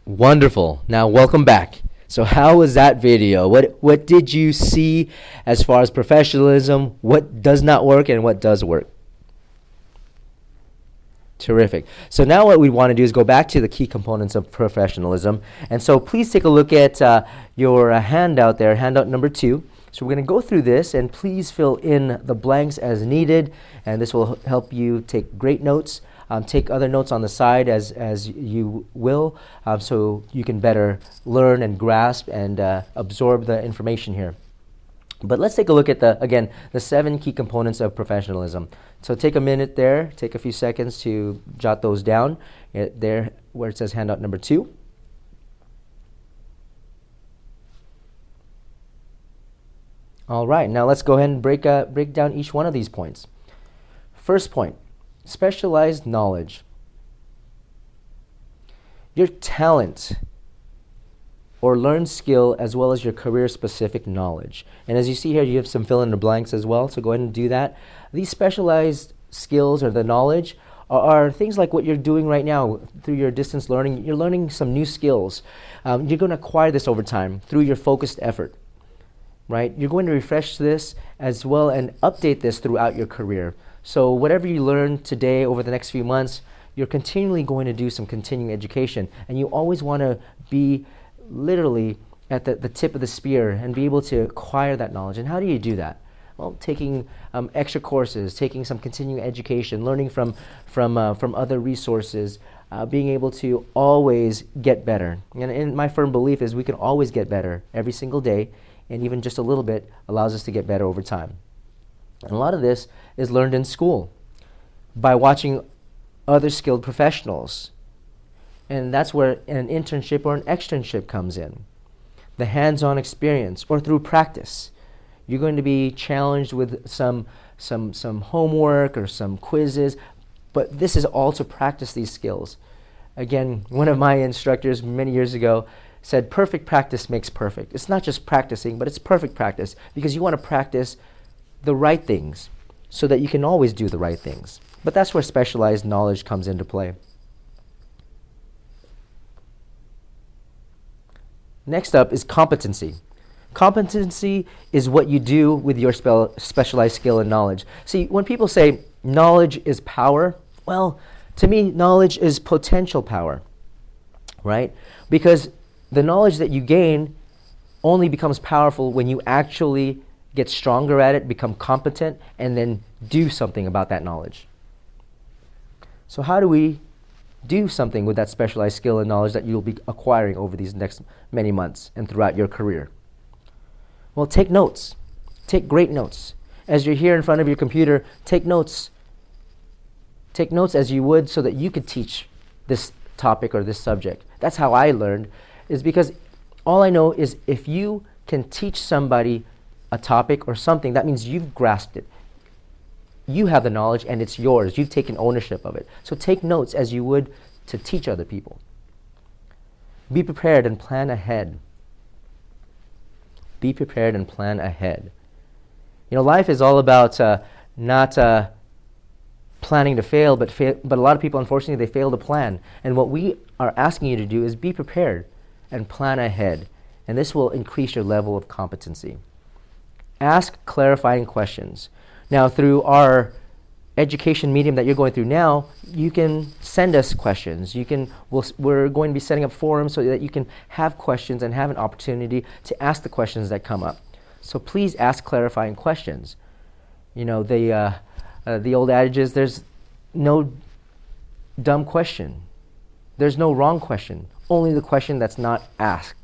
Wonderful. Now, welcome back. So, how was that video? What did you see as far as professionalism? What does not work and what does work? Terrific. So now what we want to do is go back to the key components of professionalism. And so please take a look at your handout there, handout number 2. So we're going to go through this, and please fill in the blanks as needed, and this will help you take great notes. Take other notes on the side as you will, so you can better learn and grasp and absorb the information here. But let's take a look at the 7 key components of professionalism. So take a minute there, take a few seconds to jot those down there where it says handout number 2. All right, now let's go ahead and break down each one of these points. First point, specialized knowledge. Your talent or learned skill as well as your career-specific knowledge. And as you see here, you have some fill-in-the-blanks as well, so go ahead and do that. These specialized skills or the knowledge are things like what you're doing right now through your distance learning. You're learning some new skills. You're going to acquire this over time through your focused effort, right? You're going to refresh this as well and update this throughout your career. So whatever you learn today over the next few months, you're continually going to do some continuing education, and you always want to be literally at the tip of the spear and be able to acquire that knowledge. And how do you do that? Well, taking extra courses, taking some continuing education, learning from other resources, being able to always get better. And my firm belief is we can always get better every single day, and even just a little bit allows us to get better over time. And a lot of this is learned in school by watching other skilled professionals. And that's where an internship or an externship comes in. The hands-on experience or through practice. You're going to be challenged with some homework or some quizzes, but this is all to practice these skills. Again, one of my instructors many years ago said, perfect practice makes perfect. It's not just practicing, but it's perfect practice, because you want to practice the right things so that you can always do the right things. But that's where specialized knowledge comes into play. Next up is competency. Competency is what you do with your specialized skill and knowledge. See, when people say knowledge is power, well, to me, knowledge is potential power, right? Because the knowledge that you gain only becomes powerful when you actually get stronger at it, become competent, and then do something about that knowledge. So how do we do something with that specialized skill and knowledge that you'll be acquiring over these next many months and throughout your career? Well, take notes. Take great notes. As you're here in front of your computer, take notes. Take notes as you would so that you could teach this topic or this subject. That's how I learned, is because all I know is if you can teach somebody a topic or something, that means you've grasped it. You have the knowledge and it's yours. You've taken ownership of it. So take notes as you would to teach other people. Be prepared and plan ahead. Be prepared and plan ahead. You know, life is all about not planning to fail, but a lot of people, unfortunately, they fail to plan. And what we are asking you to do is be prepared and plan ahead. And this will increase your level of competency. Ask clarifying questions. Now, through our education medium that you're going through now, you can send us questions. We're going to be setting up forums so that you can have questions and have an opportunity to ask the questions that come up. So please ask clarifying questions. You know, the old adage is there's no dumb question. There's no wrong question, only the question that's not asked.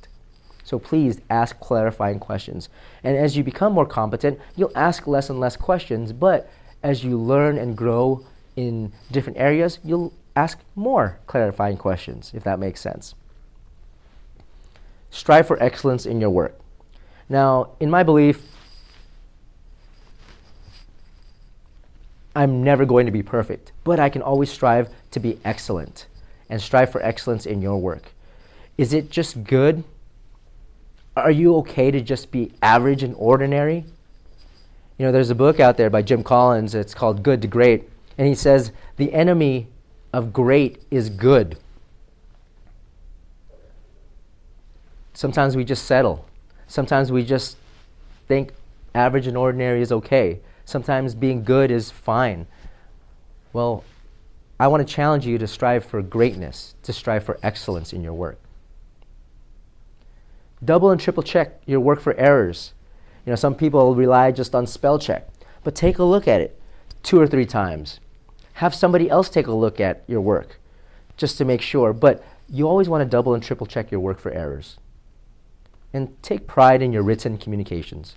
So please ask clarifying questions. And as you become more competent, you'll ask less and less questions, but as you learn and grow in different areas, you'll ask more clarifying questions, if that makes sense. Strive for excellence in your work. Now, in my belief, I'm never going to be perfect, but I can always strive to be excellent and strive for excellence in your work. Is it just good? Are you okay to just be average and ordinary? You know, there's a book out there by Jim Collins. It's called Good to Great. And he says, the enemy of great is good. Sometimes we just settle. Sometimes we just think average and ordinary is okay. Sometimes being good is fine. Well, I want to challenge you to strive for greatness, to strive for excellence in your work. Double and triple check your work for errors. Some people rely just on spell check, but take a look at it 2 or 3 times. Have somebody else take a look at your work just to make sure, but you always want to double and triple check your work for errors. And take pride in your written communications.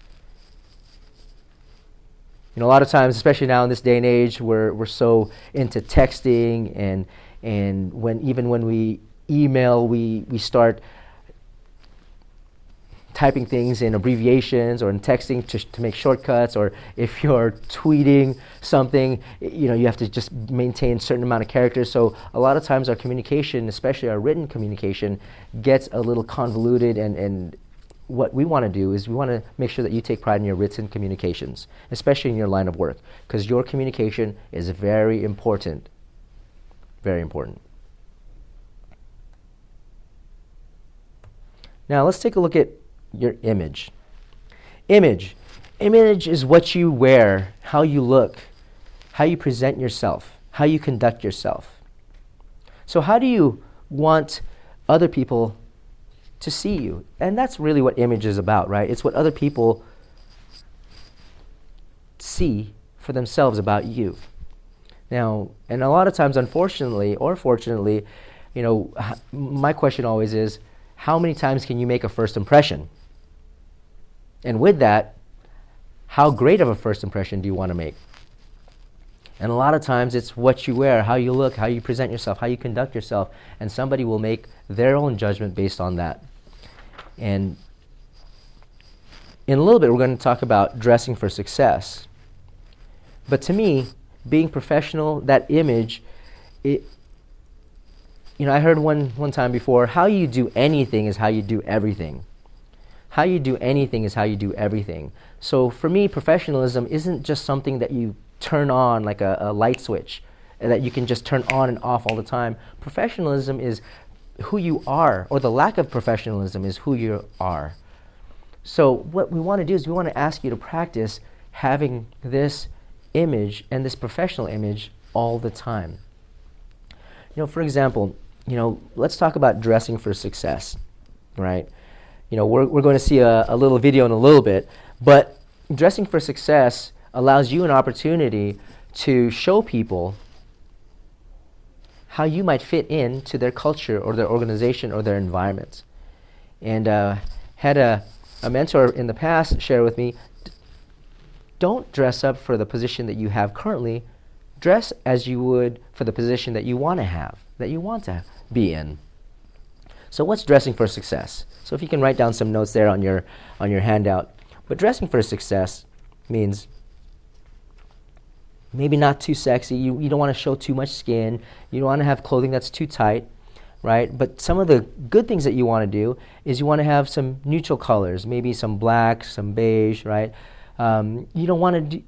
A lot of times, especially now in this day and age, we're so into texting, and when we email, we start typing things in abbreviations or in texting to make shortcuts, or if you're tweeting something, you have to just maintain a certain amount of characters. So a lot of times our communication, especially our written communication, gets a little convoluted, and what we want to do is we want to make sure that you take pride in your written communications, especially in your line of work, because your communication is very important. Very important. Now let's take a look at your image. Image is what you wear, how you look, how you present yourself, how you conduct yourself. So how do you want other people to see you? And that's really what image is about, right? It's what other people see for themselves about you. Now, and a lot of times, unfortunately or fortunately, my question always is, how many times can you make a first impression? And with that, how great of a first impression do you want to make? And a lot of times it's what you wear, how you look, how you present yourself, how you conduct yourself, and somebody will make their own judgment based on that. And in a little bit, we're going to talk about dressing for success. But to me, being professional, that image, I heard one time before, how you do anything is how you do everything. How you do anything is how you do everything. So for me, professionalism isn't just something that you turn on like a light switch, that you can just turn on and off all the time. Professionalism is who you are, or the lack of professionalism is who you are. So what we want to do is we want to ask you to practice having this image and this professional image all the time. For example, let's talk about dressing for success, right? We're going to see a little video in a little bit, but dressing for success allows you an opportunity to show people how you might fit into their culture or their organization or their environment. And had a mentor in the past share with me, don't dress up for the position that you have currently, dress as you would for the position that you want to have, that you want to be in. So what's dressing for success? So if you can write down some notes there on your handout. But dressing for success means maybe not too sexy. You don't want to show too much skin. You don't want to have clothing that's too tight, right? But some of the good things that you want to do is you want to have some neutral colors, maybe some black, some beige, right? You don't want to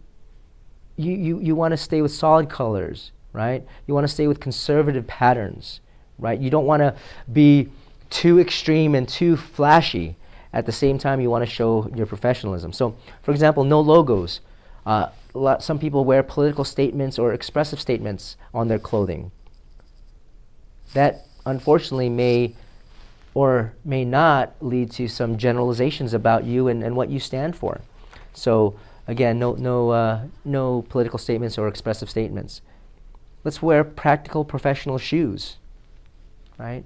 you want to stay with solid colors, right? You want to stay with conservative patterns, right? You don't want to be too extreme and too flashy. At the same time, you want to show your professionalism. So, for example, no logos. Some people wear political statements or expressive statements on their clothing. That, unfortunately, may or may not lead to some generalizations about you and what you stand for. So, again, no political statements or expressive statements. Let's wear practical professional shoes, right?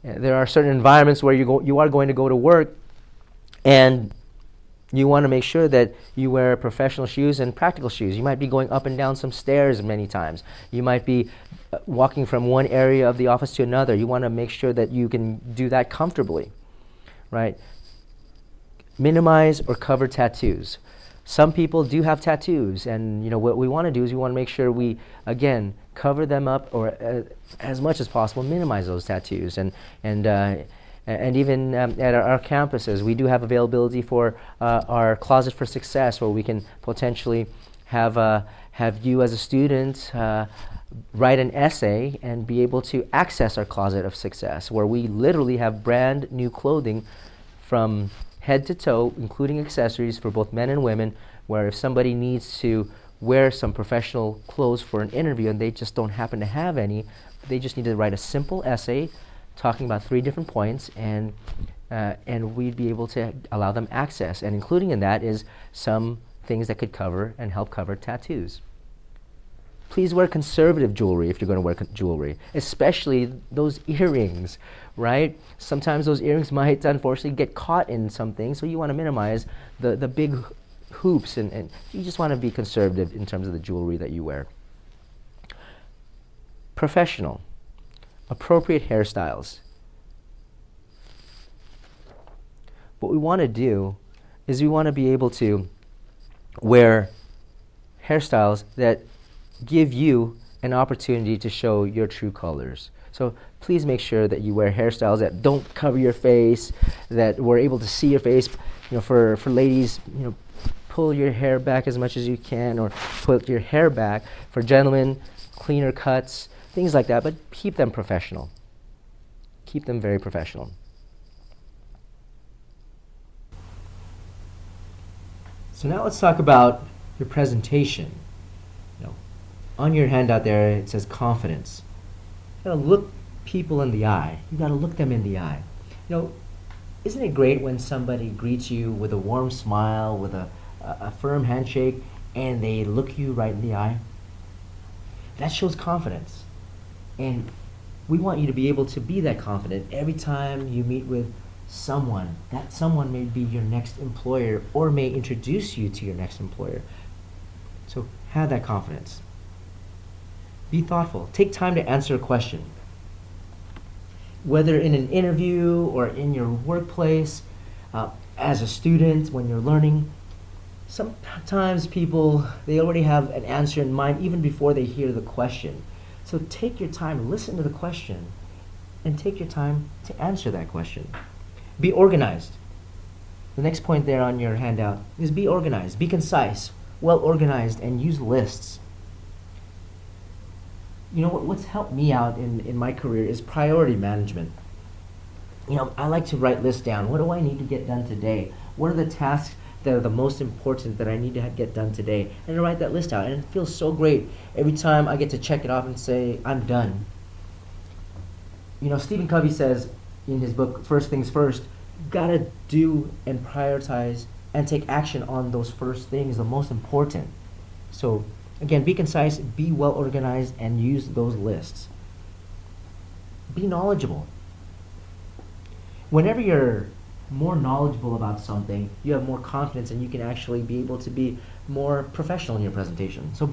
There are certain environments where you are going to go to work, and you want to make sure that you wear professional shoes and practical shoes. You might be going up and down some stairs many times. You might be walking from one area of the office to another. You want to make sure that you can do that comfortably, right? Minimize or cover tattoos. Some people do have tattoos, and what we want to do is we want to make sure we, again, cover them up, or as much as possible, minimize those tattoos. And even at our campuses, we do have availability for our Closet for Success, where we can potentially have you as a student write an essay and be able to access our closet of success, where we literally have brand new clothing from head to toe, including accessories for both men and women, where if somebody needs to wear some professional clothes for an interview and they just don't happen to have any, they just need to write a simple essay talking about 3 different points, and we'd be able to allow them access. And including in that is some things that could cover and help cover tattoos. Please wear conservative jewelry if you're going to wear jewelry, especially those earrings, right? Sometimes those earrings might unfortunately get caught in something, so you want to minimize the big hoops, and you just want to be conservative in terms of the jewelry that you wear. Professional, appropriate hairstyles. What we want to do is we want to be able to wear hairstyles that give you an opportunity to show your true colors. So please make sure that you wear hairstyles that don't cover your face, that we're able to see your face. For ladies, pull your hair back as much as you can, or put your hair back. For gentlemen, cleaner cuts, things like that, but keep them professional. Keep them very professional. So now let's talk about your presentation. On your handout there, it says confidence. You gotta look people in the eye. You gotta look them in the eye. Isn't it great when somebody greets you with a warm smile, with a firm handshake, and they look you right in the eye? That shows confidence. And we want you to be able to be that confident every time you meet with someone. That someone may be your next employer or may introduce you to your next employer. So have that confidence. Be thoughtful. Take time to answer a question. Whether in an interview or in your workplace, as a student, when you're learning, sometimes people, they already have an answer in mind even before they hear the question. So take your time, listen to the question, and take your time to answer that question. Be organized. The next point there on your handout is be organized, be concise, well organized, and use lists. What's helped me out in my career is priority management. I like to write lists down. What do I need to get done today? What are the tasks that are the most important that I need to get done today? And I write that list out, and it feels so great every time I get to check it off and say, I'm done. Stephen Covey says in his book, First Things First, you gotta do and prioritize and take action on those first things, the most important. So again, be concise, be well organized, and use those lists. Be knowledgeable. Whenever you're more knowledgeable about something, you have more confidence and you can actually be able to be more professional in your presentation. So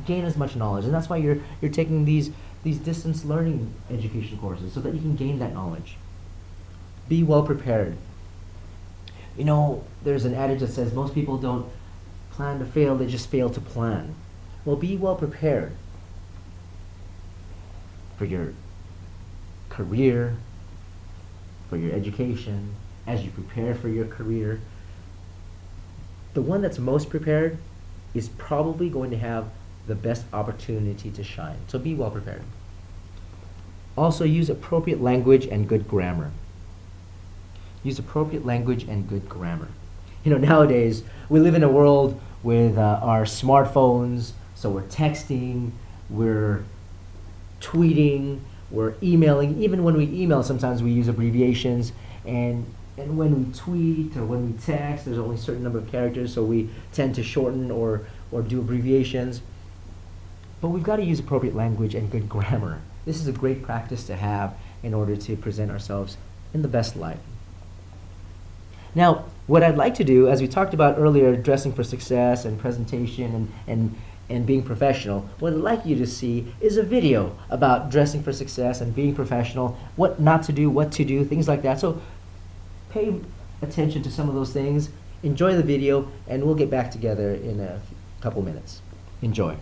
gain as much knowledge, and that's why you're taking these distance learning education courses, so that you can gain that knowledge. Be well prepared. There's an adage that says most people don't plan to fail, they just fail to plan. Well, be well prepared for your career, for your education, as you prepare for your career. The one that's most prepared is probably going to have the best opportunity to shine. So be well prepared. Also, use appropriate language and good grammar. Use appropriate language and good grammar. Nowadays, we live in a world with our smartphones, so we're texting, we're tweeting, we're emailing. Even when we email, sometimes we use abbreviations, and when we tweet or when we text, there's only a certain number of characters, so we tend to shorten or do abbreviations. But we've got to use appropriate language and good grammar. This is a great practice to have in order to present ourselves in the best light. Now, what I'd like to do, as we talked about earlier, dressing for success and presentation and being professional, what I'd like you to see is a video about dressing for success and being professional, what not to do, what to do, things like that. So pay attention to some of those things, enjoy the video, and we'll get back together in a couple minutes. Enjoy.